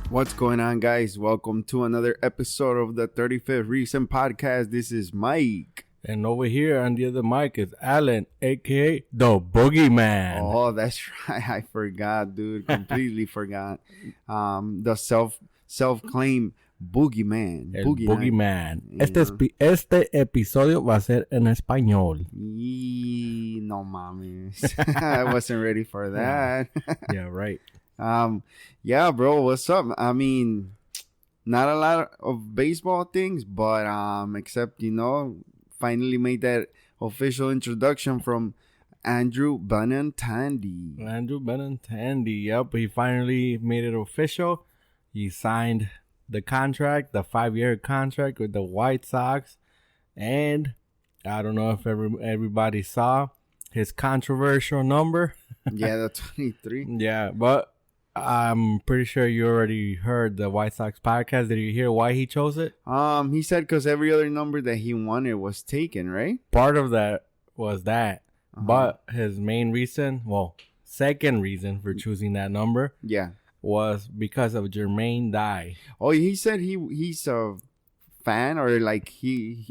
What's going on, guys? Welcome to another episode of the 35th Reason Podcast. This is Mike. And over here on the other mic is Alan, a.k.a. the Boogeyman. Oh, that's right. I forgot, dude. Completely forgot. The self-claimed Boogeyman. El Boogeyman. Este episodio va a ser en español. No mames. I wasn't ready for that. Yeah, right. Yeah, bro. What's up? I mean, not a lot of baseball things, but except, finally made that official introduction from Andrew Benintendi. Andrew Benintendi. Yep, he finally made it official. He signed the contract, the 5-year contract with the White Sox. And I don't know if everybody saw his controversial number. Yeah, the 23. Yeah, but I'm pretty sure you already heard the White Sox podcast. Did you hear why he chose it? He said because every other number that he wanted was taken, right? Part of that was that. But his main reason, second reason for choosing that number, was because of Jermaine Dye. Oh, he said he's a fan, or like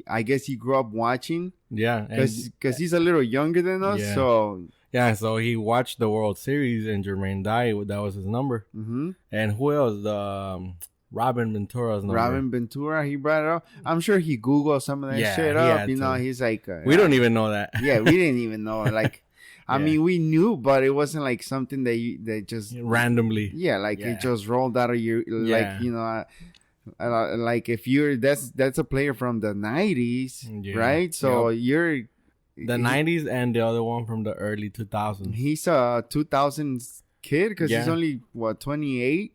I guess he grew up watching. Yeah, because he's a little younger than us, so. Yeah, so he watched the World Series and Jermaine Dye, that was his number. Mm-hmm. And who else? Robin Ventura's number. Robin Ventura, he brought it up. I'm sure he Googled some of that shit up. He's like... we don't even know that. Yeah, we didn't even know. Like, I mean, we knew, but it wasn't like something that just... randomly. Yeah, it just rolled out of your... Like, like if you're... That's a player from the 90s, right? So you're... The 90s and the other one from the early 2000s. He's a 2000s kid because he's only, 28?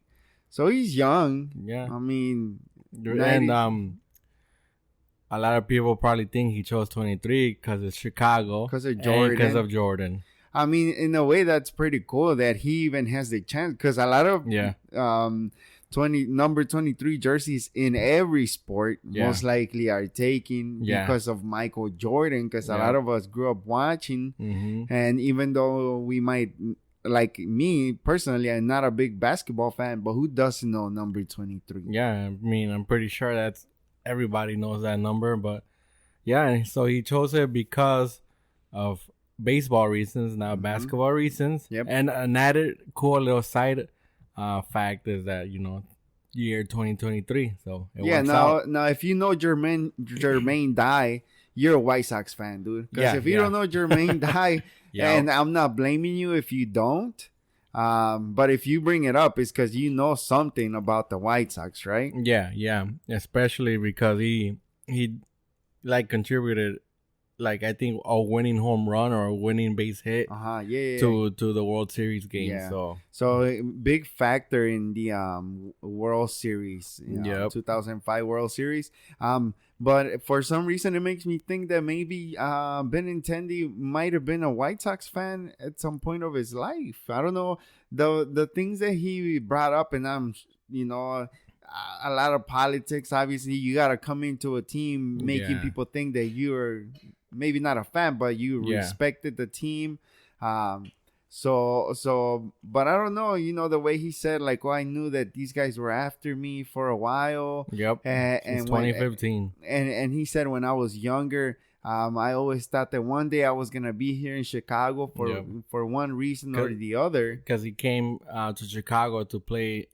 So he's young. Yeah. I mean... And a lot of people probably think he chose 23 because it's Chicago. Because of Jordan. Because of Jordan. I mean, in a way, that's pretty cool that he even has the chance. Because a lot of... number 23 jerseys in every sport most likely are taken because of Michael Jordan, because a lot of us grew up watching, and even though we might, like me personally, I'm not a big basketball fan, but who doesn't know number 23? Yeah, I mean, I'm pretty sure that's everybody knows that number, but yeah, so he chose it because of baseball reasons, not basketball reasons. Yep. And an added cool little side fact is that year 2023, so it works out. Now if you know Jermaine Dye, you're a White Sox fan, dude, because if you don't know Jermaine Dye, and I'm not blaming you if you don't, but if you bring it up, it's because you know something about the White Sox, right? Yeah, especially because he like contributed, like I think a winning home run or a winning base hit to the World Series game. Yeah. So big factor in the World Series, 2005 World Series. But for some reason, it makes me think that maybe Benintendi might have been a White Sox fan at some point of his life. I don't know. The things that he brought up, and a lot of politics. Obviously, you got to come into a team making people think that you're maybe not a fan, but you respected the team. So, but I don't know, the way he said, like, I knew that these guys were after me for a while. Yep. And 2015. And he said when I was younger, I always thought that one day I was going to be here in Chicago for one reason or the other. Because he came to Chicago to play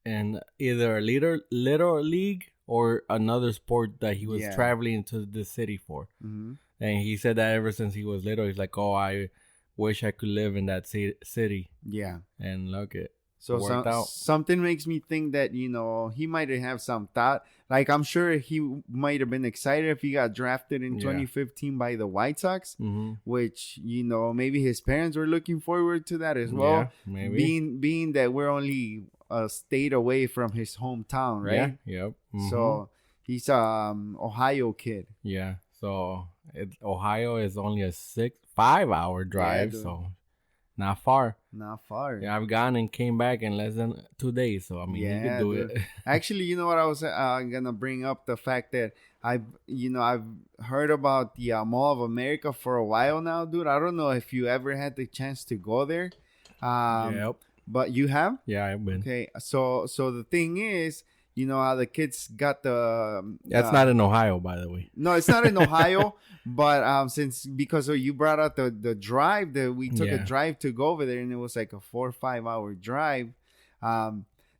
in either a little league or another sport that he was traveling to the city for. Mm-hmm. And he said that ever since he was little, he's like, I wish I could live in that city. Yeah. And look, it worked out. Something makes me think that, he might have some thought. Like, I'm sure he might have been excited if he got drafted in 2015 by the White Sox, which, maybe his parents were looking forward to that as well. Yeah, maybe. Being that we're only a state away from his hometown, right? Yeah. Yep. Mm-hmm. So he's Ohio kid. Yeah. So Ohio is only a 5-hour drive, so not far. Yeah, I've gone and came back in less than 2 days, so I mean, you could do it. Actually, you know what I was gonna bring up, the fact that I've heard about the Mall of America for a while now, dude. I don't know if you ever had the chance to go there. Yep. But you have? Yeah, I've been. Okay, so the thing is, you know how the kids got the. That's not in Ohio, by the way. No, it's not in Ohio. But because you brought out the drive, that we took a drive to go over there, and it was like a 4 or 5 hour drive.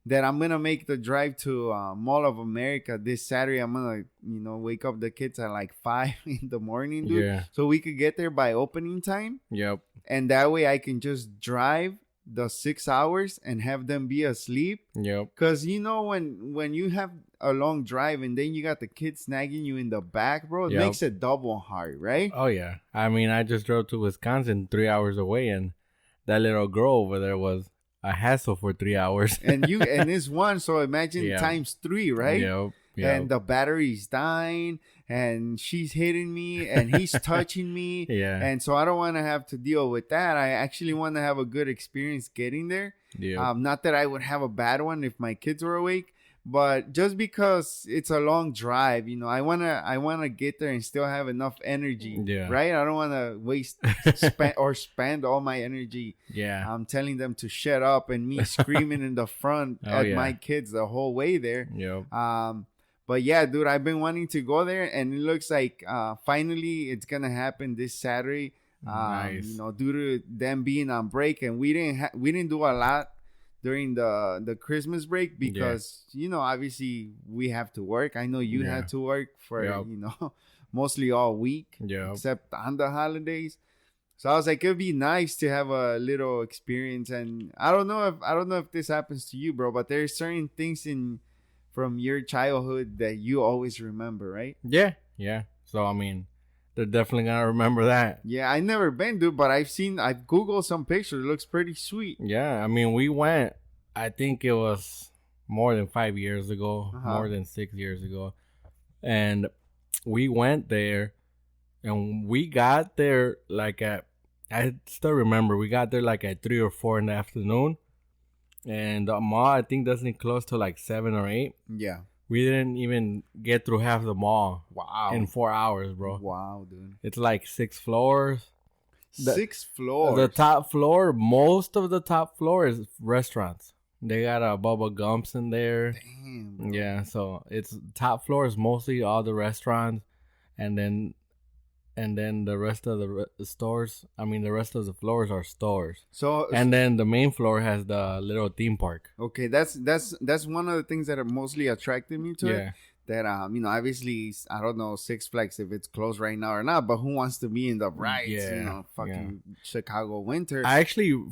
That I'm gonna make the drive to Mall of America this Saturday. I'm gonna wake up the kids at like 5 in the morning, dude. Yeah. So we could get there by opening time. Yep. And that way I can just drive the 6 hours and have them be asleep. Yep. Because when you have a long drive and then you got the kids snagging you in the back, bro, it makes it double hard, right? Oh yeah. I mean, I just drove to Wisconsin 3 hours away, and that little girl over there was a hassle for 3 hours. and it's one, so imagine times 3, right? Yep. And the battery's dying, and she's hitting me, and he's touching me. Yeah. And so I don't want to have to deal with that. I actually want to have a good experience getting there. Yeah. Not that I would have a bad one if my kids were awake, but just because it's a long drive, I wanna get there and still have enough energy. Yeah. Right? I don't want to waste spend all my energy. Yeah. I'm telling them to shut up and me screaming in the front at my kids the whole way there. Yeah. But yeah, dude, I've been wanting to go there, and it looks like finally it's gonna happen this Saturday. Nice. Due to them being on break, and we didn't do a lot during the Christmas break because obviously we have to work. I know you had to work for mostly all week, except on the holidays. So I was like, it'd be nice to have a little experience, and I don't know if this happens to you, bro, but there's certain things from your childhood that you always remember, right? Yeah. So I mean, they're definitely gonna remember that. Yeah, I never been, dude, but I've Googled some pictures. It looks pretty sweet. Yeah, I mean, we went. I think it was more than 5 years ago, more than 6 years ago, and we went there, and we got there like I still remember we got there like at 3 or 4 in the afternoon, and the mall I think doesn't close till like 7 or 8. Yeah. We didn't even get through half the mall. Wow. In 4 hours, bro. Wow, dude. It's like 6 floors. 6 floors. The top floor, most of the top floor is restaurants. They got a Bubba Gumps in there. Damn, bro. Yeah, so it's top floor is mostly all the restaurants, and then the rest of the stores. I mean, the rest of the floors are stores. And then the main floor has the little theme park. Okay, that's one of the things that mostly attracted me to it. That obviously I don't know Six Flags if it's closed right now or not, but who wants to be in the rides? Chicago winter.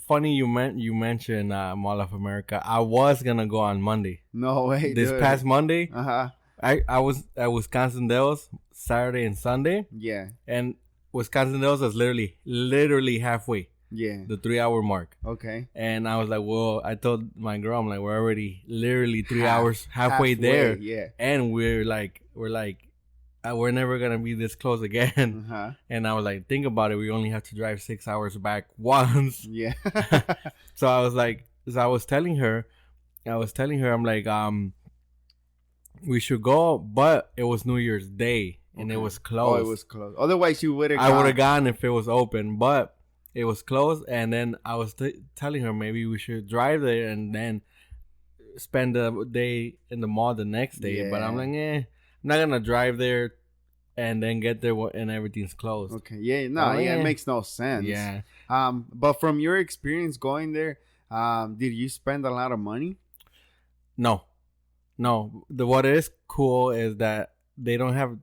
Funny you mentioned Mall of America. I was gonna go on Monday. No way. This past Monday. I was at Wisconsin Dells Saturday and Sunday. Yeah. And Wisconsin Dells is literally halfway. Yeah. The 3 hour mark. Okay. And I was like, well, I told my girl, I'm like, we're already literally 3 hours halfway there. Yeah. And we're never going to be this close again. And I was like, think about it. We only have to drive 6 hours back once. Yeah. So I was telling her, I'm like, we should go, but it was New Year's Day and it was closed. Oh, it was closed. Otherwise, you would have I would have gone if it was open, but it was closed. And then I was telling her maybe we should drive there and then spend the day in the mall the next day. Yeah. But I'm like, I'm not going to drive there and then get there and everything's closed. Okay. Yeah. No, it makes no sense. Yeah. But from your experience going there, did you spend a lot of money? No. What is cool is that they don't have,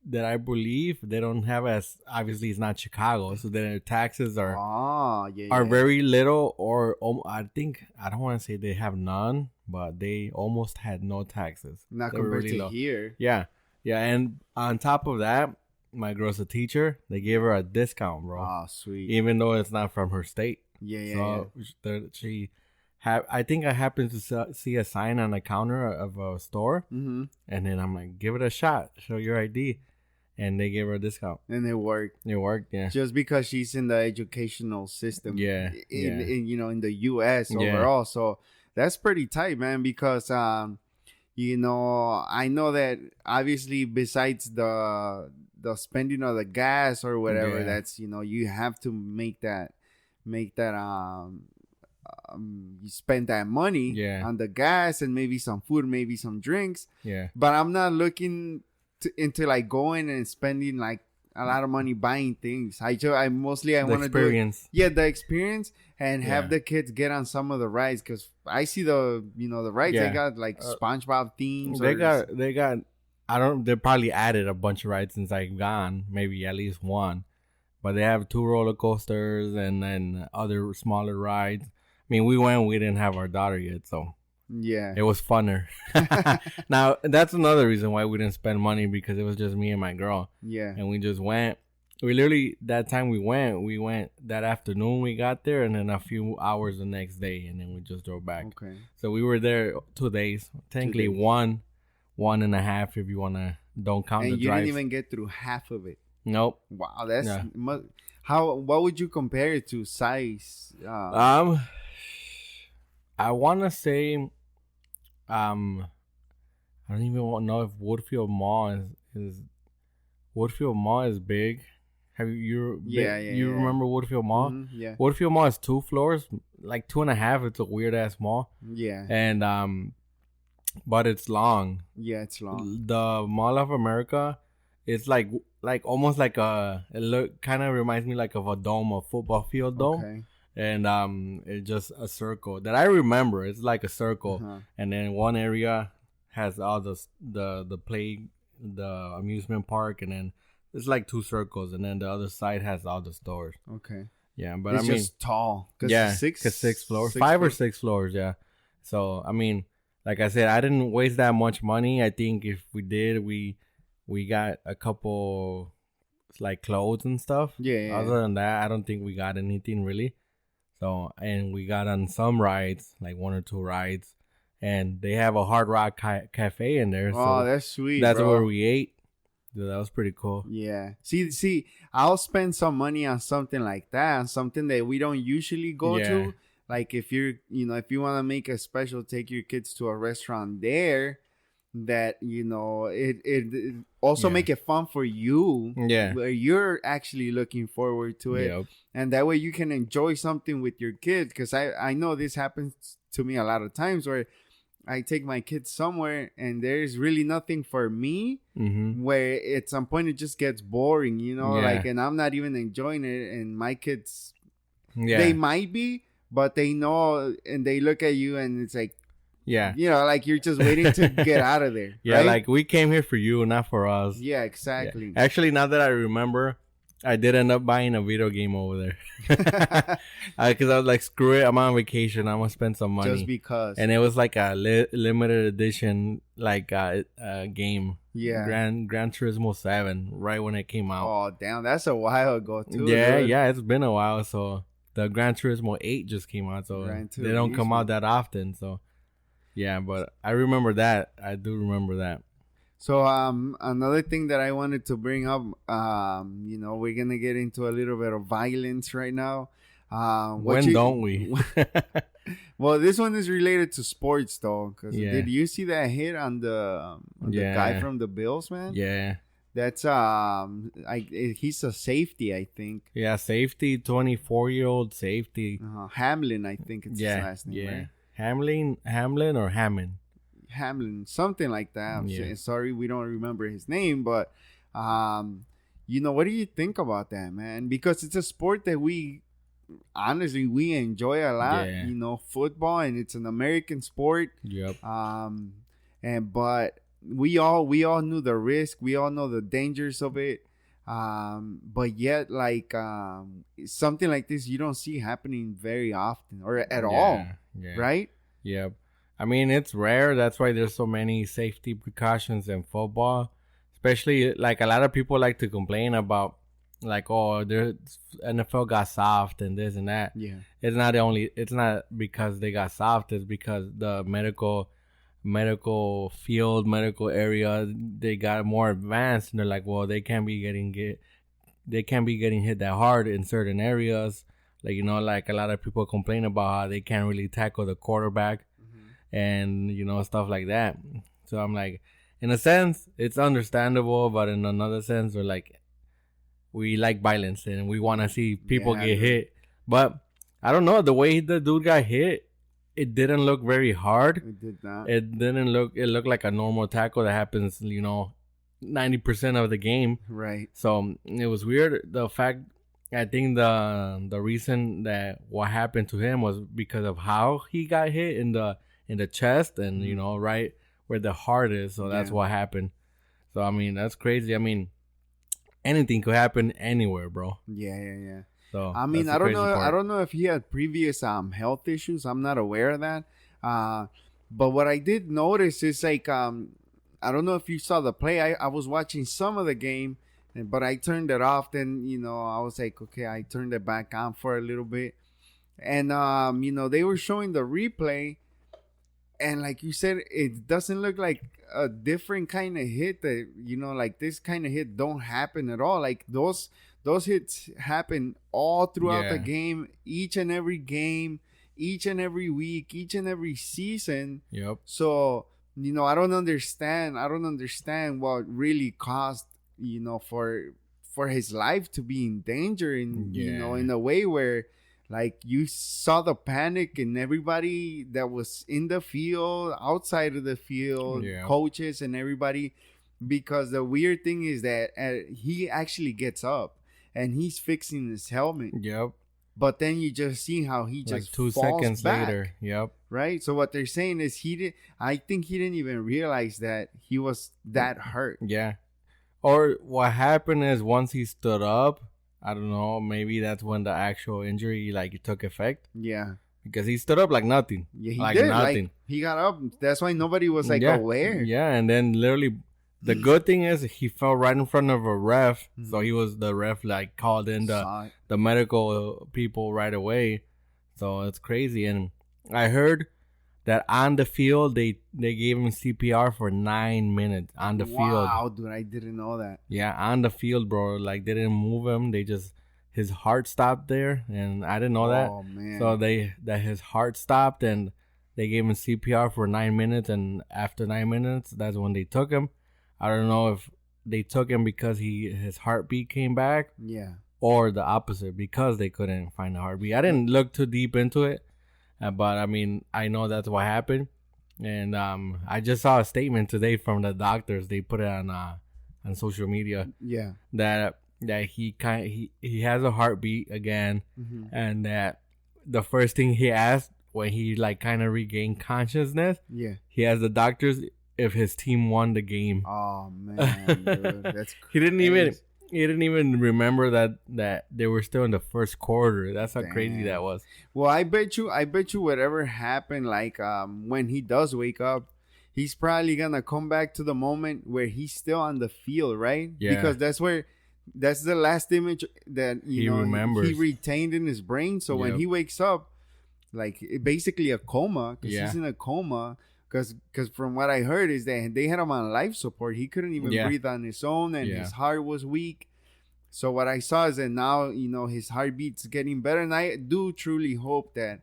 that I believe they don't have, as obviously it's not Chicago, so their taxes are very little, or I think, I don't want to say they have none, but they almost had no taxes. Not compared to here. Yeah, and on top of that, my girl's a teacher. They gave her a discount, bro. Oh, sweet. Even though it's not from her state. Yeah. I think I happened to see a sign on the counter of a store, and then I'm like, give it a shot, show your ID, and they gave her a discount. And it worked. Yeah. Just because she's in the educational system. Yeah. In the U.S. overall. So that's pretty tight, man, because, I know that obviously besides the spending of the gas or whatever, that's, you have to make that you spend that money on the gas and maybe some food, maybe some drinks. Yeah. But I'm not looking into like going and spending like a lot of money buying things. I mostly I want to do the experience and have the kids get on some of the rides, because I see the the rides they got like SpongeBob themes. They got they probably added a bunch of rides since I've gone, maybe at least one. But they have 2 roller coasters and then other smaller rides. I mean, we didn't have our daughter yet, so yeah, it was funner. Now, that's another reason why we didn't spend money, because it was just me and my girl. Yeah. And we just went. We literally, that time we went that afternoon we got there, and then a few hours the next day, and then we just drove back. Okay. So we were there 2 days. Technically 1 and a half if you want to, don't count the drives. And you didn't even get through half of it. Nope. Wow, that's what would you compare it to size? I want to say, I don't even know if Woodfield Mall is big. Have you? You remember Woodfield Mall? Mm-hmm, yeah. Woodfield Mall is 2 floors, like 2.5. It's a weird ass mall. Yeah. And but it's long. Yeah, it's long. The Mall of America, it's like almost like it kind of reminds me like of a dome, a football field dome. Okay. And it's just a circle that I remember. It's like a circle, and then one area has all the amusement park, and then it's like 2 circles, and then the other side has all the stores. Okay. Yeah, but it's just tall. Yeah, 6 floors, 5 or 6 floors. Yeah. So I mean, like I said, I didn't waste that much money. I think if we did, we got a couple like clothes and stuff. Yeah. Other than that, I don't think we got anything really. So, and we got on some rides, like 1 or 2 rides, and they have a Hard Rock cafe in there. Oh, that's sweet. That's where we ate. Dude, that was pretty cool. Yeah. See, I'll spend some money on something like that, something that we don't usually go to. Like if if you want to make a special, take your kids to a restaurant there, that it also make it fun for you. Yeah. Where you're actually looking forward to it. Yep. And that way you can enjoy something with your kids. Because I know this happens to me a lot of times where I take my kids somewhere and there's really nothing for me, where at some point it just gets boring, like, and I'm not even enjoying it. And my kids, they might be, but they know, and they look at you and it's like, like you're just waiting to get out of there. Yeah, right? Like we came here for you, not for us. Yeah, exactly. Yeah. Actually, now that I remember, I did end up buying a video game over there. Because I was like, screw it, I'm on vacation, I'm going to spend some money. Just because. And it was like a limited edition game. Yeah. Gran Turismo 7, right when it came out. Oh, damn, that's a while ago too. Yeah, it's been a while. So the Gran Turismo 8 just came out, so they don't come out that often. So yeah, but I remember that. I do remember that. So another thing that I wanted to bring up, we're gonna get into a little bit of violence right now. Don't we? Well, this one is related to sports though. Did you see that hit on the guy from the Bills, man? Yeah. That's he's a safety, I think. Yeah, safety, 24-year-old safety. Hamlin, I think it's his last name. Yeah. Right? Hamlin or Hammond? Hamlin, something like that. Sorry, we don't remember his name, but what do you think about that, man? Because it's a sport that we enjoy a lot. Football, and it's an American sport. Yep. But we all knew the risk. We all know the dangers of it. But yet, like something like this, you don't see happening very often or at all, right? Yep. I mean, it's rare. That's why there's so many safety precautions in football. Especially, like, a lot of people like to complain about, like, oh, the NFL got soft and this and that. Yeah. It's not because they got soft. It's because the medical field, medical area, they got more advanced. And they're like, well, they can't be getting hit that hard in certain areas. Like, like a lot of people complain about how they can't really tackle the quarterback. And stuff like that. So I'm like, in a sense it's understandable, but in another sense we like violence and we want to see people get hit. But I don't know, the way the dude got hit, it didn't look very hard. It did not. It didn't look. It looked like a normal tackle that happens, 90% of the game. Right. So it was weird. The fact, I think the reason that what happened to him was because of how he got hit in the chest and right where the heart is. So that's what happened. So I mean, that's crazy. I mean, anything could happen anywhere, bro. Yeah. So I mean, I don't know. I don't know if he had previous health issues. I'm not aware of that. But what I did notice is like I don't know if you saw the play. I was watching some of the game, but I turned it off. Then I was like, okay, I turned it back on for a little bit, and they were showing the replay, and like you said, it doesn't look like a different kind of hit that like this kind of hit don't happen at all. Like those hits happen all throughout the game, each and every game, each and every week, each and every season. Yep. So I don't understand what really caused for his life to be in danger in a way where like you saw the panic in everybody that was in the field, outside of the field, coaches and everybody, because the weird thing is that he actually gets up and he's fixing his helmet. Yep. But then you just see how he just like 2 falls seconds back, later. Yep. Right. So what they're saying is I think he didn't even realize that he was that hurt. Yeah. Or what happened is once he stood up, I don't know, maybe that's when the actual injury like took effect. Yeah. Because he stood up like nothing. Yeah, he like did. Nothing. Like, he got up. That's why nobody was like aware. Yeah, and then literally the good thing is he fell right in front of a ref. So the ref like called in the medical people right away. So it's crazy. And I heard that on the field they gave him CPR for 9 minutes on the field. Wow, dude, I didn't know that. Yeah, on the field, bro. Like they didn't move him. They just his heart stopped there, and I didn't know that. Oh man. So his heart stopped, and they gave him CPR for 9 minutes, and after 9 minutes, that's when they took him. I don't know if they took him because his heartbeat came back. Yeah. Or the opposite, because they couldn't find the heartbeat. I didn't look too deep into it. But I mean, I know that's what happened, and I just saw a statement today from the doctors. They put it on social media. Yeah. That he has a heartbeat again, and that the first thing he asked when he like kind of regained consciousness, he asked the doctors if his team won the game. Oh man, dude, that's crazy. He didn't even remember that they were still in the first quarter. That's how crazy that was. Well, I bet you whatever happened, like when he does wake up, he's probably gonna come back to the moment where he's still on the field, right? Yeah. Because that's the last image that he remembers. He retained in his brain. So when he wakes up, like basically a coma, because he's in a coma. Because from what I heard is that they had him on life support. He couldn't even breathe on his own, and his heart was weak. So what I saw is that now, his heartbeat's getting better. And I do truly hope that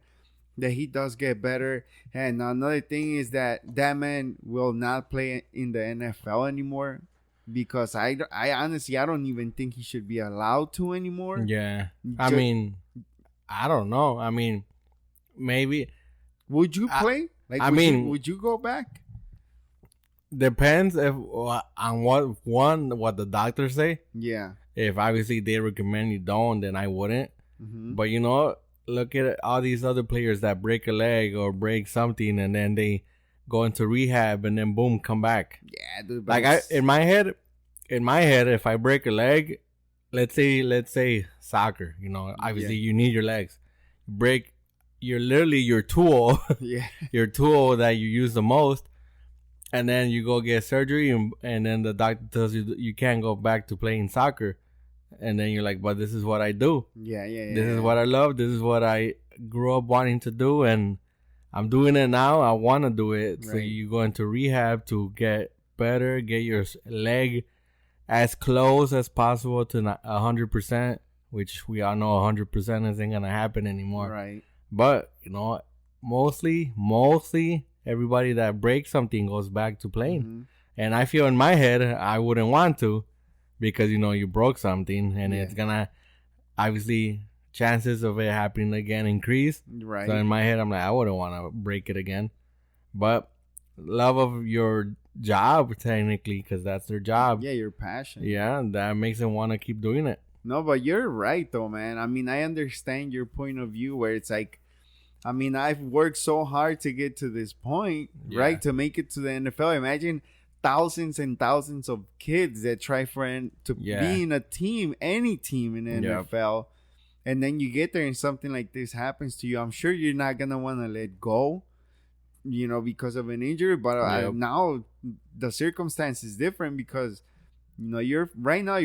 he does get better. And another thing is that man will not play in the NFL anymore. Because I honestly, I don't even think he should be allowed to anymore. Yeah. I mean, I don't know. I mean, maybe. Would you play? Like, would you go back? Depends on what the doctors say. Yeah. If obviously they recommend you don't, then I wouldn't. But look at all these other players that break a leg or break something, and then they go into rehab, and then boom, come back. Yeah, dude. Like in my head, if I break a leg, let's say soccer. Obviously you need your legs. You're literally your tool. Your tool that you use the most, and then you go get surgery, and then the doctor tells you you can't go back to playing soccer, and then you're like, but this is what I do. This is what I love. This is what I grew up wanting to do, and I'm doing it now. I want to do it. Right. So you go into rehab to get better, get your leg as close as possible to 100%, which we all know 100% isn't gonna happen anymore. Right. But mostly everybody that breaks something goes back to playing. And I feel in my head I wouldn't want to, because you broke something, and it's gonna obviously chances of it happening again increase. Right. So in my head, I'm like, I wouldn't want to break it again. But love of your job, technically, because that's their job. Yeah, your passion. Yeah, that makes them want to keep doing it. No, but you're right, though, man. I mean, I understand your point of view where it's like, I mean, I've worked so hard to get to this point, right? To make it to the NFL. Imagine thousands and thousands of kids that try to be in a team, any team in the NFL. And then you get there and something like this happens to you. I'm sure you're not going to want to let go, because of an injury. But now the circumstance is different because, you're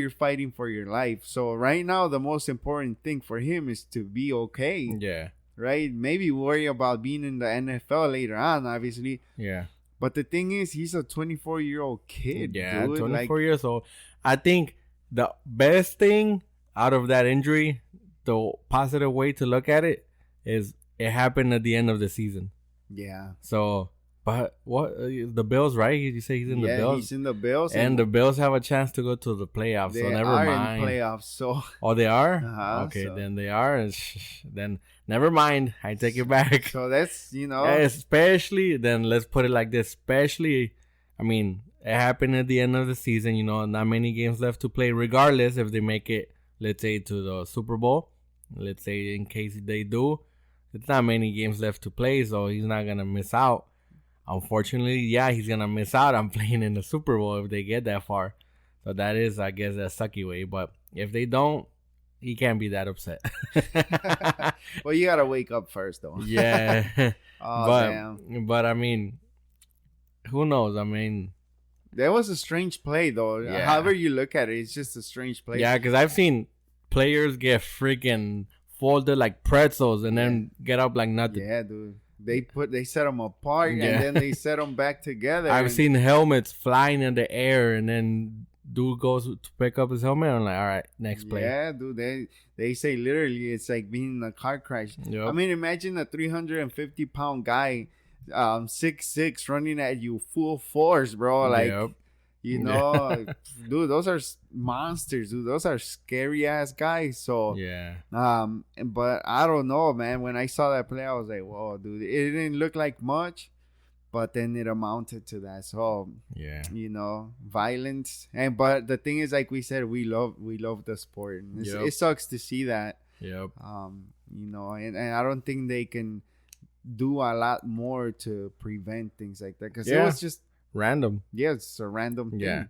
fighting for your life. So right now, the most important thing for him is to be okay. Yeah. Right? Maybe worry about being in the NFL later on, obviously. Yeah. But the thing is, he's a 24-year-old kid. Yeah, dude. 24 years old. I think the best thing out of that injury, the positive way to look at it, is it happened at the end of the season. Yeah. So, but what the Bills, right? You say he's in the Bills. He's in the Bills, and the Bills have a chance to go to the playoffs. So never mind. In playoffs. So. Oh, they are. Okay, then they are. Then never mind. I take it back. So that's especially then let's put it like this. Especially, I mean, it happened at the end of the season. Not many games left to play. Regardless if they make it, let's say, to the Super Bowl. Let's say in case they do. It's not many games left to play, so he's not going to miss out. Unfortunately, he's going to miss out on playing in the Super Bowl if they get that far. So that is, I guess, a sucky way. But if they don't, he can't be that upset. Well, you got to wake up first, though. Yeah. Damn. But, I mean, who knows? I mean, that was a strange play, though. Yeah. However you look at it, it's just a strange play. Yeah, because I've seen players get freaking folded like pretzels and then get up like nothing. Yeah, dude. They set them apart and then they set them back together. I've seen helmets flying in the air and then dude goes to pick up his helmet. I'm like, all right, next play. Yeah, dude. They say literally it's like being in a car crash. Yep. I mean, imagine a 350-pound guy, 6'6", running at you full force, bro. Like, dude, those are monsters, dude. Those are scary ass guys. So but I don't know, man. When I saw that play, I was like, whoa, dude. It didn't look like much, but then it amounted to that. So violence. But the thing is, like we said, we love the sport. It sucks to see that. Yep. And I don't think they can do a lot more to prevent things like that because it was just random. Yeah, it's a random thing.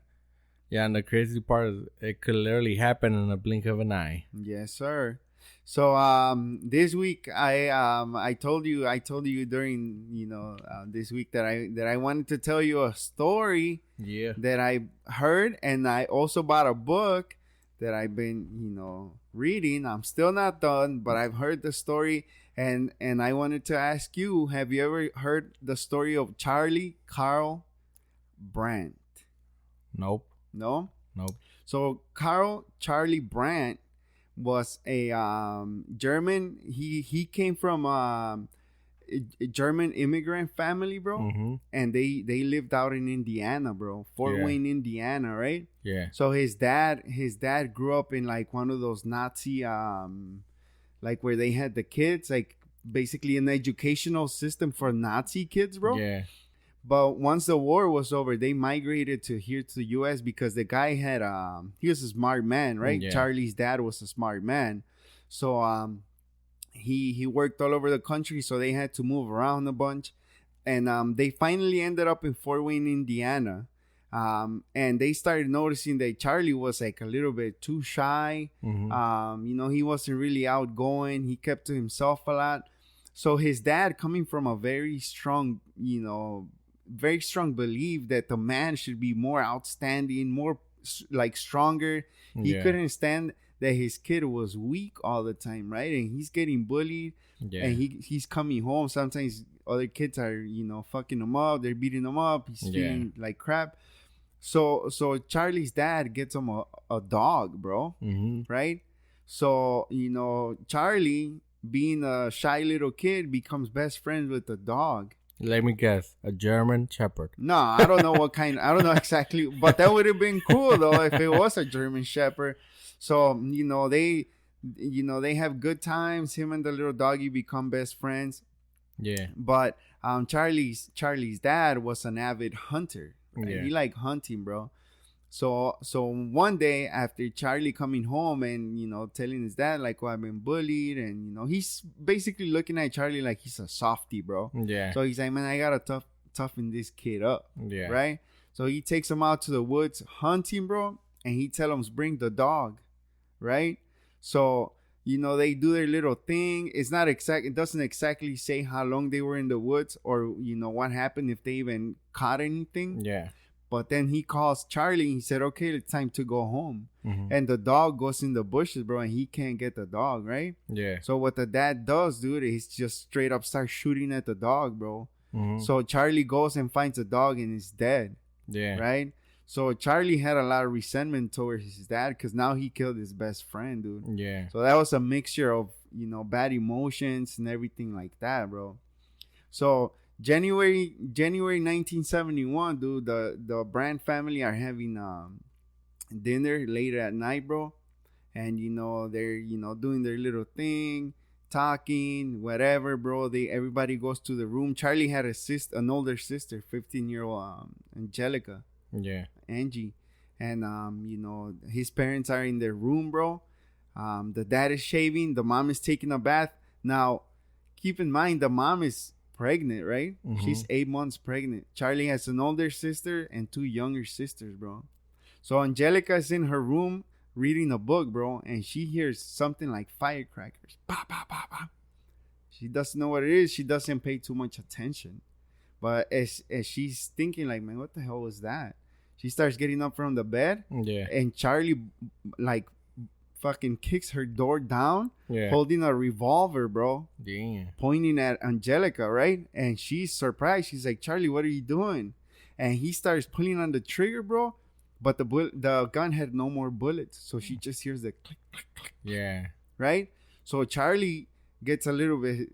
Yeah, and the crazy part is it could literally happen in a blink of an eye. Yes, sir. So this week I told you during this week that I wanted to tell you a story that I heard, and I also bought a book that I've been reading. I'm still not done, but I've heard the story, and I wanted to ask you, have you ever heard the story of Charlie Carl Brandt? Nope. No? Nope. So Charlie Brandt was a German. He came from a German immigrant family, bro. Mm-hmm. And they lived out in Indiana, bro. Fort Wayne, Indiana, right? Yeah. So his dad grew up in like one of those Nazi like where they had the kids, like basically an educational system for Nazi kids, bro. Yeah. But once the war was over, they migrated to the U.S. because the guy had he was a smart man, right? Yeah. Charlie's dad was a smart man, so he worked all over the country, so they had to move around a bunch, and they finally ended up in Fort Wayne, Indiana, and they started noticing that Charlie was like a little bit too shy. Mm-hmm. He wasn't really outgoing. He kept to himself a lot. So his dad, coming from a very strong belief that the man should be more outstanding, more like stronger. He couldn't stand that his kid was weak all the time, right? And he's getting bullied, and he's coming home. Sometimes other kids are, fucking him up. They're beating him up. He's feeling like crap. So Charlie's dad gets him a dog, bro. Mm-hmm. Right? So, Charlie, being a shy little kid, becomes best friends with the dog. Let me guess, a German Shepherd. No, I don't know what kind. I don't know exactly, but that would have been cool though if it was a German Shepherd. So they they have good times. Him and the little doggy become best friends. Yeah. But Charlie's dad was an avid hunter. Right? Yeah. He liked hunting, bro. So one day after Charlie coming home and telling his dad like, "Oh, I've been bullied," and he's basically looking at Charlie like he's a softie, bro. Yeah. So he's like, "Man, I gotta toughen this kid up." Yeah. Right. So he takes him out to the woods hunting, bro, and he tell him bring the dog, right? So they do their little thing. It's not exact. It doesn't exactly say how long they were in the woods or what happened, if they even caught anything. Yeah. But then he calls Charlie and he said, "Okay, it's time to go home." Mm-hmm. And the dog goes in the bushes, bro, and he can't get the dog, right? Yeah. So what the dad does, dude, is just straight up start shooting at the dog, bro. Mm-hmm. So Charlie goes and finds the dog and it's dead. Yeah. Right? So Charlie had a lot of resentment towards his dad because now he killed his best friend, dude. Yeah. So that was a mixture of, bad emotions and everything like that, bro. So January 1971, dude, the Brand family are having dinner later at night, bro. And they're doing their little thing, talking, whatever, bro. Everybody goes to the room. Charlie had an older sister, 15-year-old Angelica. Yeah. Angie. And his parents are in their room, bro. The dad is shaving, the mom is taking a bath. Now, keep in mind the mom is pregnant, right? Mm-hmm. She's 8 months pregnant. Charlie has an older sister and 2 younger sisters, bro. So Angelica is in her room reading a book, bro, and she hears something like firecrackers. Bah, bah, bah, bah. She doesn't know what it is. She doesn't pay too much attention. But as she's thinking, like, man, what the hell was that? She starts getting up from the bed. Yeah. And Charlie, like, fucking kicks her door down, yeah. holding a revolver, bro. Damn. Pointing at Angelica, right? And she's surprised. She's like, "Charlie, what are you doing?" And he starts pulling on the trigger, bro. But the gun had no more bullets. So she just hears the click, click, click. Yeah. Right? So Charlie gets a little bit,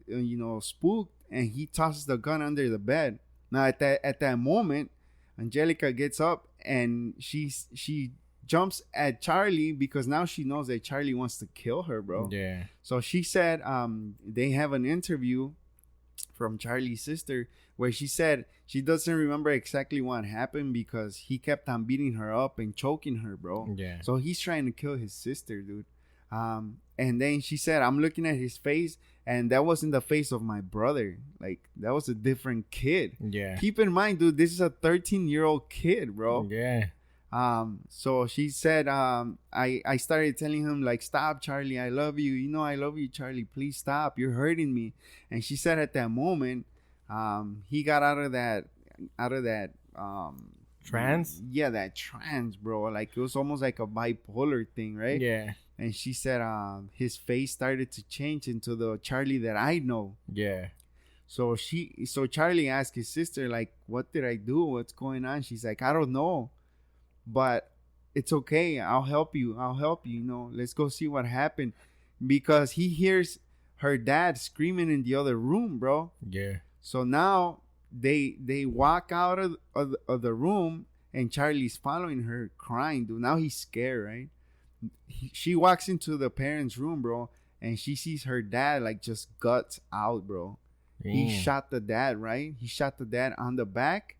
spooked. And he tosses the gun under the bed. Now, at that moment, Angelica gets up and she jumps at Charlie because now she knows that Charlie wants to kill her, bro. Yeah. So she said they have an interview from Charlie's sister where she said she doesn't remember exactly what happened because he kept on beating her up and choking her, bro. Yeah. So he's trying to kill his sister, dude. And then she said, "I'm looking at his face, and that wasn't the face of my brother. Like, that was a different kid." Yeah. Keep in mind, dude, this is a 13-year-old kid, bro. Yeah. So she said, I started telling him, like, "Stop, Charlie. I love you. I love you, Charlie. Please stop. You're hurting me." And she said at that moment, he got out of that trance. Yeah, that trance, bro. Like, it was almost like a bipolar thing, right? Yeah. And she said his face started to change into the Charlie that I know. Yeah. So Charlie asked his sister, like, "What did I do? What's going on?" She's like, "I don't know, but it's okay. I'll help you. Let's go see what happened." Because he hears her dad screaming in the other room, bro. Yeah. So now they walk out of the room and Charlie's following her crying, dude. Now he's scared, right? She walks into the parents' room, bro, and she sees her dad like just guts out, bro. Damn. He shot the dad, right? He shot the dad on the back.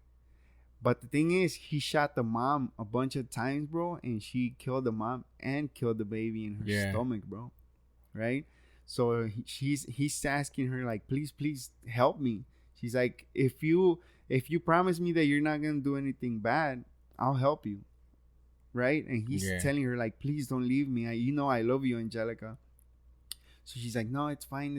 But the thing is, he shot the mom a bunch of times, bro, and she killed the mom and killed the baby in her stomach, bro. Right? So he's asking her, like, please help me. She's like, if you promise me that you're not gonna do anything bad, I'll help you. Right? And he's telling her, like, please don't leave me. I love you, Angelica. So she's like, "No, it's fine.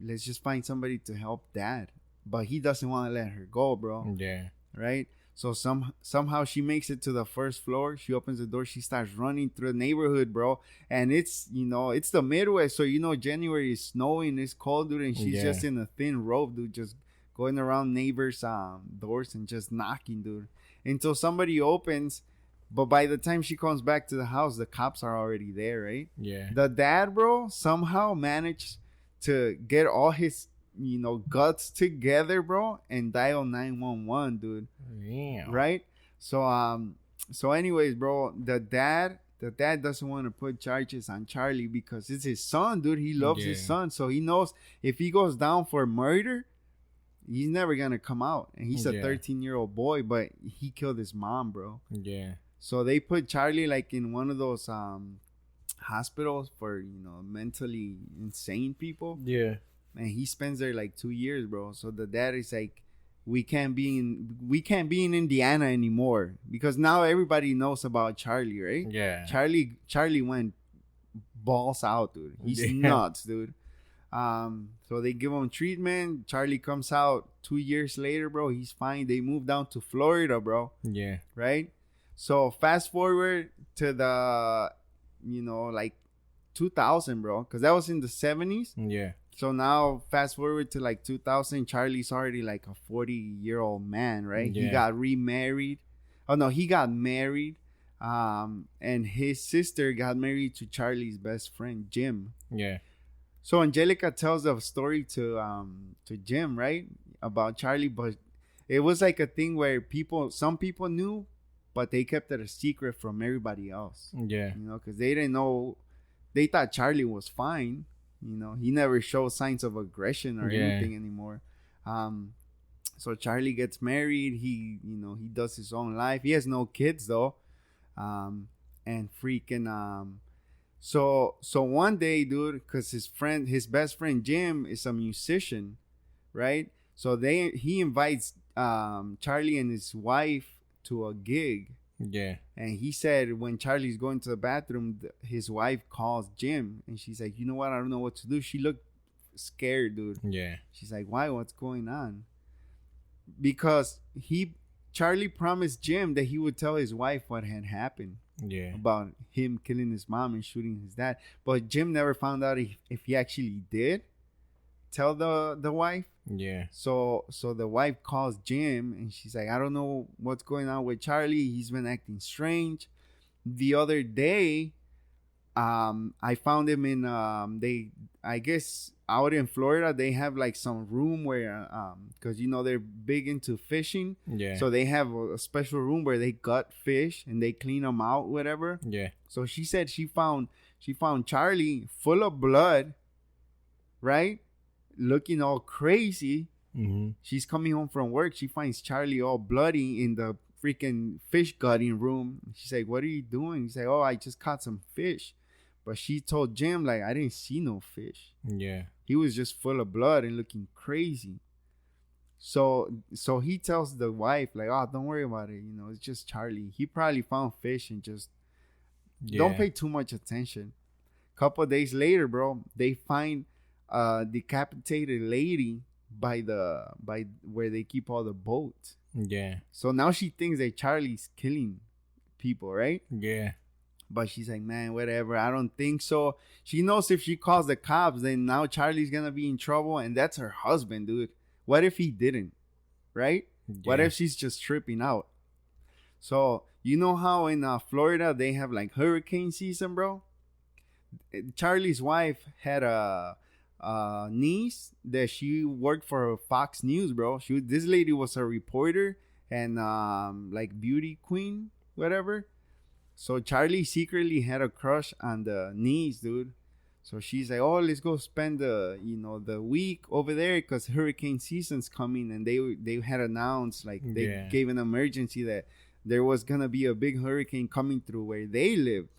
Let's just find somebody to help dad." But he doesn't want to let her go, bro. Yeah. Right? So somehow she makes it to the first floor. She opens the door. She starts running through the neighborhood, bro. And it's the Midwest. So, January is snowing. It's cold, dude. And she's just in a thin robe, dude. Just going around neighbors' doors and just knocking, dude. Until somebody opens. But by the time she comes back to the house, the cops are already there, right? Yeah. The dad, bro, somehow managed to get all his, guts together, bro, and dial 911, dude. Damn. Right? So anyways, bro, the dad the dad doesn't want to put charges on Charlie because it's his son, dude. He loves his son, so he knows if he goes down for murder, he's never gonna come out. And he's a 13-year-old boy, but he killed his mom, bro. Yeah. So they put Charlie like in one of those hospitals for mentally insane people. Yeah. And he spends there like 2 years, bro. So the dad is like, we can't be in Indiana anymore because now everybody knows about Charlie, right? Yeah. Charlie went balls out, dude. He's nuts, dude. So they give him treatment. Charlie comes out 2 years later, bro. He's fine. They move down to Florida, bro. Yeah. Right? So fast forward to the, like 2000, bro. Because that was in the 70s. Yeah. So now fast forward to like 2000. Charlie's already like a 40-year-old man, right? Yeah. He got remarried. Oh, no. He got married. And his sister got married to Charlie's best friend, Jim. Yeah. So Angelica tells a story to Jim, right, about Charlie, but it was like a thing where some people knew, but they kept it a secret from everybody else. Yeah. Because they didn't know. They thought Charlie was fine. He never showed signs of aggression or anything anymore. So Charlie gets married. He does his own life. He has no kids though. And freaking So one day, dude, because his best friend Jim is a musician, right? So he invites Charlie and his wife to a gig. Yeah. And he said when Charlie's going to the bathroom, his wife calls Jim, and she's like, "You know what? I don't know what to do." She looked scared, dude. Yeah. She's like, "Why? What's going on?" Because Charlie promised Jim that he would tell his wife what had happened. Yeah. About him killing his mom and shooting his dad. But Jim never found out if he actually did tell the wife. Yeah. So the wife calls Jim and she's like, "I don't know what's going on with Charlie. He's been acting strange." The other day, I found him in I guess out in Florida, they have like some room where because they're big into fishing. Yeah. So they have a special room where they gut fish and they clean them out, whatever. Yeah. So she said she found Charlie full of blood, right? Looking all crazy. Mm-hmm. She's coming home from work. She finds Charlie all bloody in the freaking fish gutting room. She's like, "What are you doing?" He's like, "Oh, I just caught some fish." But she told Jim, like, "I didn't see no fish." Yeah. He was just full of blood and looking crazy. So he tells the wife, like, "Oh, don't worry about it. It's just Charlie. He probably found fish and just don't pay too much attention." Couple of days later, bro, they find a decapitated lady by where they keep all the boats. Yeah. So now she thinks that Charlie's killing people, right? Yeah. But she's like, "Man, whatever. I don't think so." She knows if she calls the cops, then now Charlie's gonna be in trouble, and that's her husband, dude. What if he didn't, right? Yeah. What if she's just tripping out? So you know how in Florida they have like hurricane season, bro? Charlie's wife had a niece that she worked for Fox News, bro. This lady was a reporter and like beauty queen, whatever. So Charlie secretly had a crush on the niece, dude. So she's like, "Oh, let's go spend the week over there because hurricane season's coming." And they had announced, like, they gave an emergency that there was gonna be a big hurricane coming through where they lived.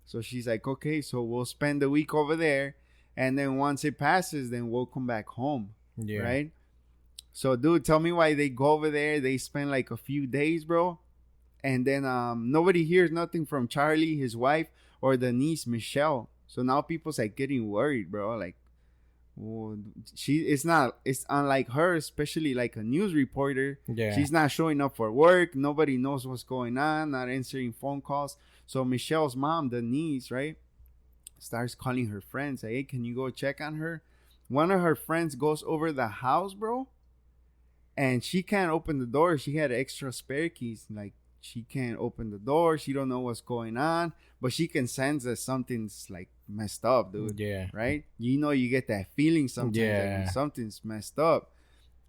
So she's like, "Okay, so we'll spend the week over there, and then once it passes, then we'll come back home." Yeah. Right? So, dude, tell me why they go over there. They spend like a few days, bro. And then nobody hears nothing from Charlie, his wife, or the niece, Michelle. So now people's like getting worried, bro. Like, well, it's unlike her, especially like a news reporter. Yeah. She's not showing up for work. Nobody knows what's going on, not answering phone calls. So Michelle's mom, the niece, right, starts calling her friends. Like, "Hey, can you go check on her?" One of her friends goes over the house, bro. And she can't open the door. She had extra spare keys. Like, she can't open the door. She don't know what's going on, but she can sense that something's like messed up, dude. Yeah. Right? You get that feeling sometimes that when something's messed up.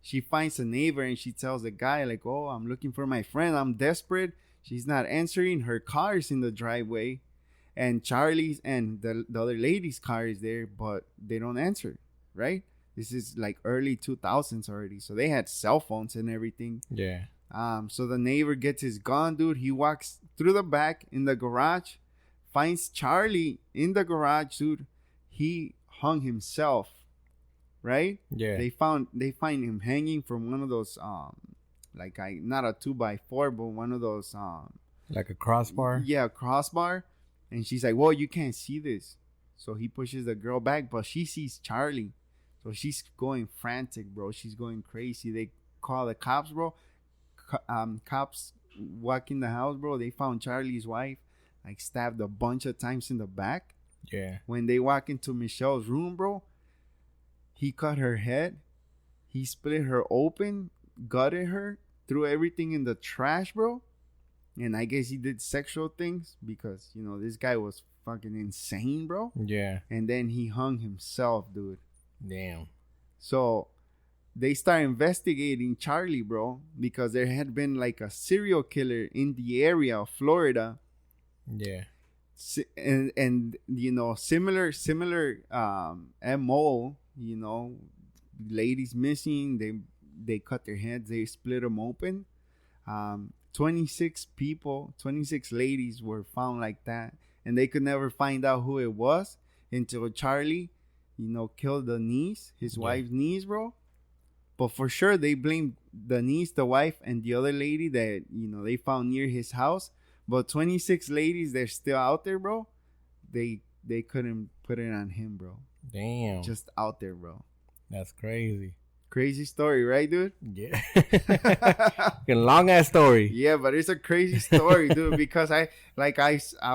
She finds a neighbor and she tells the guy, like, "Oh, I'm looking for my friend. I'm desperate. She's not answering. Her car's in the driveway." and Charlie's and the other lady's car is there, but they don't answer, right? This is like early 2000s already, so they had cell phones and everything. Yeah. So the neighbor gets his gun, dude. He walks through the back in the garage, finds Charlie in the garage, dude. He hung himself, right? Yeah. They find him hanging from one of those like not a 2x4, but one of those like a crossbar. Yeah, a crossbar. And she's like, "Well, you can't see this." So he pushes the girl back, but she sees Charlie. So she's going frantic, bro. She's going crazy. They call the cops, bro. Cops walk in the house, bro. They found Charlie's wife like stabbed a bunch of times in the back. Yeah. When they walk into Michelle's room, bro, he cut her head. He split her open, gutted her, threw everything in the trash, bro. And I guess he did sexual things because, you know, this guy was fucking insane, bro. Yeah. And then he hung himself, dude. Damn. So they start investigating Charlie, bro, because there had been like a serial killer in the area of Florida. Yeah. And you know, similar MO, you know, ladies missing, they cut their heads, they split them open. 26 ladies were found like that, and they could never find out who it was until Charlie, you know, killed the niece, his wife's niece, bro. But for sure, they blamed the niece, the wife, and the other lady that, you know, they found near his house. But 26 ladies, they're still out there, bro. They couldn't put it on him, bro. Damn. Just out there, bro. That's crazy. Crazy story, right, dude? Yeah. Long ass story. Yeah, but it's a crazy story, dude, because I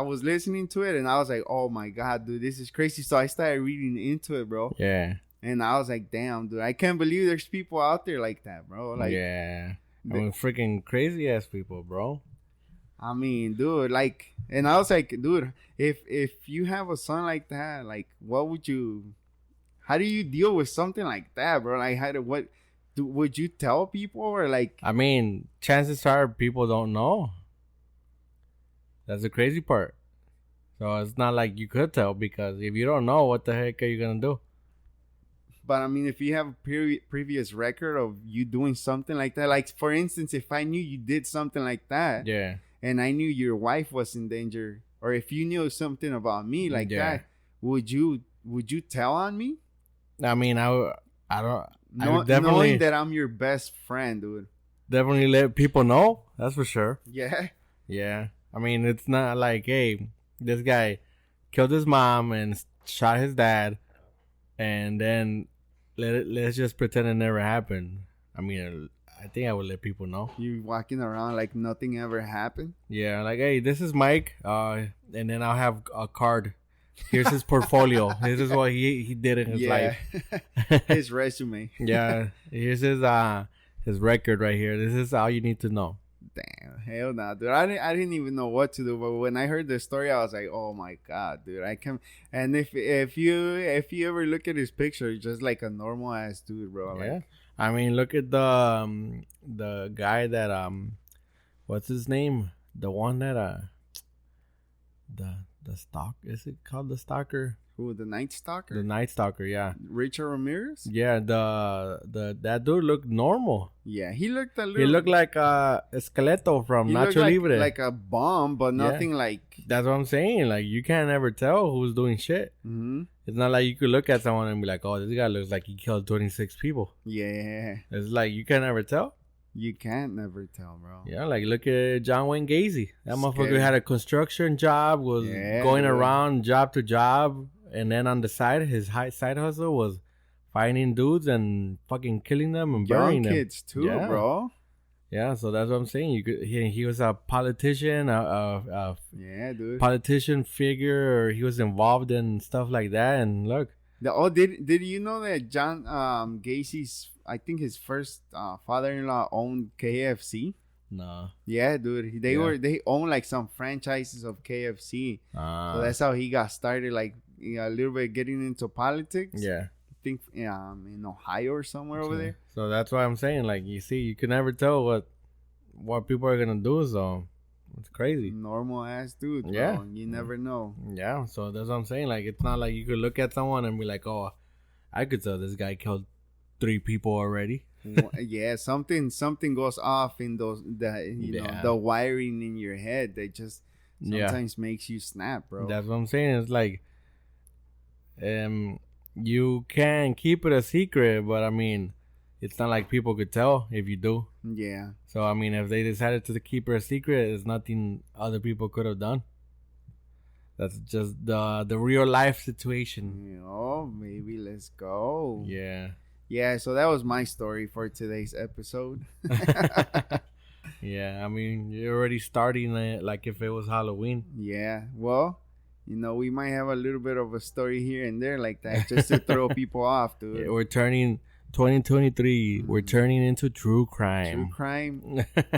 was listening to it and I was like, oh my God, dude, this is crazy. So I started reading into it, bro. Yeah. And I was like, damn, dude, I can't believe there's people out there like that, bro. Like, yeah. I mean, freaking crazy ass people, bro. I mean, dude, like, and I was like, dude, if you have a son like that, like, how do you deal with something like that, bro? Like, would you tell people or like? I mean, chances are people don't know. That's the crazy part. So it's not like you could tell, because if you don't know, what the heck are you gonna do? But I mean, if you have a previous record of you doing something like that, like for instance, if I knew you did something like that, yeah, and I knew your wife was in danger, or if you knew something about me like that, would you tell on me? I mean, I don't. Knowing that I'm your best friend, dude. Definitely let people know. That's for sure. Yeah. Yeah. I mean, it's not like, hey, this guy killed his mom and shot his dad, and then let's just pretend it never happened. I mean, I think I would let people know. You walking around like nothing ever happened? Yeah, like, hey, this is Mike, and then I'll have a card. Here's his portfolio. This is what he did in his life. His resume. Yeah. Here's his record right here. This is all you need to know. Damn, hell no, dude. I didn't even know what to do. But when I heard the story, I was like, oh my God, dude. I can. And if you ever look at his picture, he's just like a normal ass dude, bro. Yeah. Like, I mean, look at the guy that what's his name? The one that the stalk, is it called the stalker? Who, the Night Stalker? The Night Stalker, yeah. Richard Ramirez? Yeah, that dude looked normal. Yeah, he looked a little. He looked like Esqueleto from Nacho Libre. Like a bomb, but nothing like. That's what I'm saying. Like, you can't ever tell who's doing shit. Mm-hmm. It's not like you could look at someone and be like, oh, this guy looks like he killed 26 people. Yeah. It's like, you can't ever tell. You can't never tell, bro. Yeah, like, look at John Wayne Gacy. That motherfucker had a construction job, was going around job to job, and then on the side, his side hustle was finding dudes and fucking killing them and burying them. Young kids too, bro. Yeah, so that's what I'm saying. He was a politician, dude, politician figure, or he was involved in stuff like that. And look, did you know that John Gacy's, I think his first father-in-law owned KFC? No. Yeah, dude. They own like some franchises of KFC. So that's how he got started, like a little bit getting into politics. Yeah. I think in Ohio or somewhere over there. So that's why I'm saying, like, you see, you can never tell what people are gonna do. So It's crazy. Normal ass dude, bro. Yeah. You never know. Yeah, so that's what I'm saying. Like, it's not like you could look at someone and be like, oh, I could tell this guy killed 3 people already. Yeah, something goes off in the wiring in your head that just sometimes makes you snap, bro. That's what I'm saying. It's like, you can keep it a secret, but I mean, it's not like people could tell if you do. Yeah. So I mean, if they decided to keep it a secret, there's nothing other people could have done. That's just the real life situation. Maybe let's go. Yeah. Yeah, so that was my story for today's episode. Yeah, I mean, you're already starting it like if it was Halloween. Yeah, well, we might have a little bit of a story here and there like that just to throw people off, dude. Yeah, we're turning 2023. We're turning into true crime.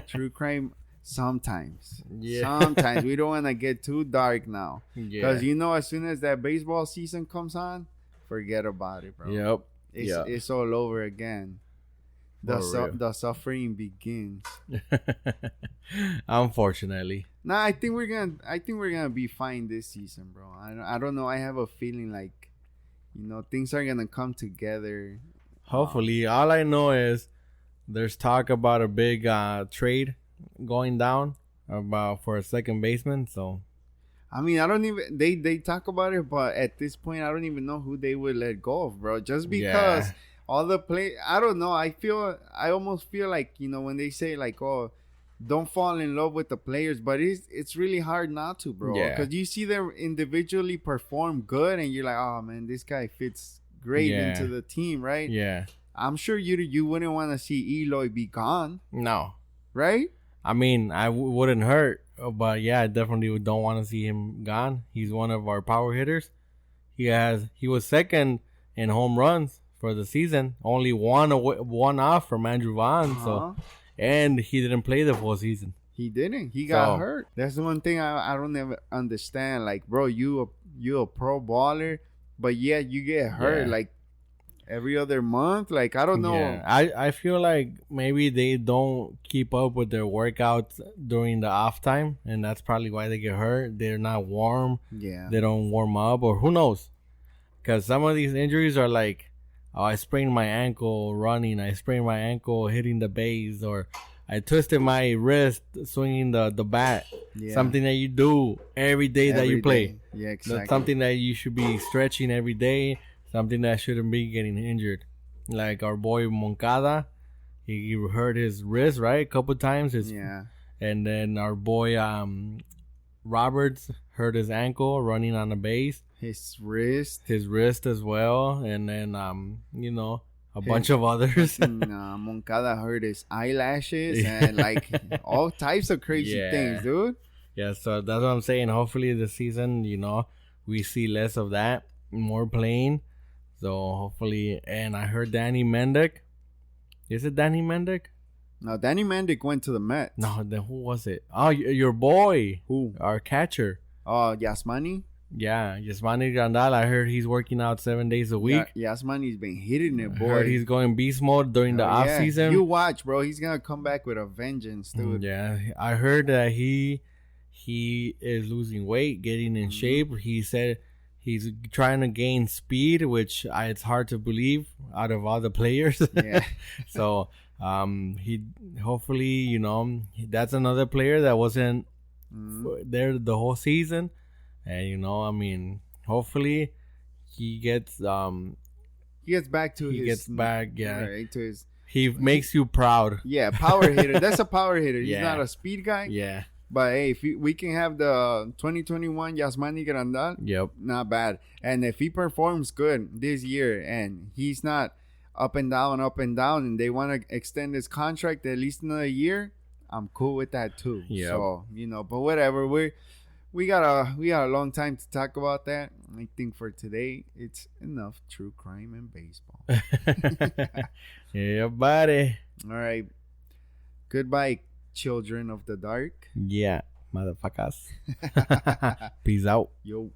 True crime. Sometimes. Yeah. Sometimes. We don't want to get too dark now. Yeah. Because, as soon as that baseball season comes on, forget about it, bro. Yep. It's all over again. The suffering begins. Unfortunately. Nah, I think we're gonna be fine this season, bro. I don't know. I have a feeling like, things are gonna come together. Hopefully. All I know is there's talk about a big trade going down for a second baseman. So, I mean, I don't even they talk about it, but at this point, I don't even know who they would let go of, bro. Just because all the I don't know. I almost feel like, when they say like, oh, don't fall in love with the players, but it's really hard not to, bro. Because you see them individually perform good, and you're like, oh man, this guy fits great into the team, right? Yeah. I'm sure you wouldn't want to see Eloy be gone. No. Right? I mean, wouldn't hurt, but yeah, I definitely don't want to see him gone. He's one of our power hitters. He was second in home runs for the season, only one off from Andrew Vaughn. So, and he didn't play the full season. He didn't. He got hurt. That's the one thing I don't ever understand. Like, bro, you a pro baller, but you get hurt like every other month. Like, I don't know. Yeah. I feel like maybe they don't keep up with their workouts during the off time, and that's probably why they get hurt. They're not warm. Yeah. They don't warm up, or who knows? Because some of these injuries are like, oh, I sprained my ankle running. I sprained my ankle hitting the base, or I twisted my wrist swinging the bat. Yeah. Something that you do every day that you play. Yeah, exactly. That's something that you should be stretching every day. Something that shouldn't be getting injured. Like our boy Moncada, he hurt his wrist, right? A couple times. And then our boy Roberts hurt his ankle running on the base. His wrist as well. And then, a bunch of others. Moncada hurt his eyelashes and like all types of crazy things, dude. Yeah, so that's what I'm saying. Hopefully this season, we see less of that, more playing. So hopefully, and I heard Danny Mendick. Is it Danny Mendick? No, Danny Mendick went to the Mets. No, then who was it? Oh, your boy. Who? Our catcher. Oh, Yasmani? Yeah, Yasmani Grandal. I heard he's working out 7 days a week. Yeah, Yasmani's been hitting it, boy. I heard he's going beast mode during the off season. You watch, bro. He's gonna come back with a vengeance, dude. Yeah, I heard that he is losing weight, getting in shape. He said he's trying to gain speed, which it's hard to believe out of all the players. Yeah. So he hopefully, that's another player that wasn't there the whole season. And hopefully he gets back to right, to his. He makes you proud. Yeah, power hitter. That's a power hitter. He's not a speed guy. Yeah. But hey, if we can have the 2021 Yasmani Grandal, not bad. And if he performs good this year and he's not up and down, and they want to extend his contract at least another year, I'm cool with that too. Yeah. So, but whatever. We got a long time to talk about that. I think for today, it's enough true crime and baseball. Yeah, buddy. All right. Goodbye, children of the dark. Yeah, motherfuckers. Peace out. Yo.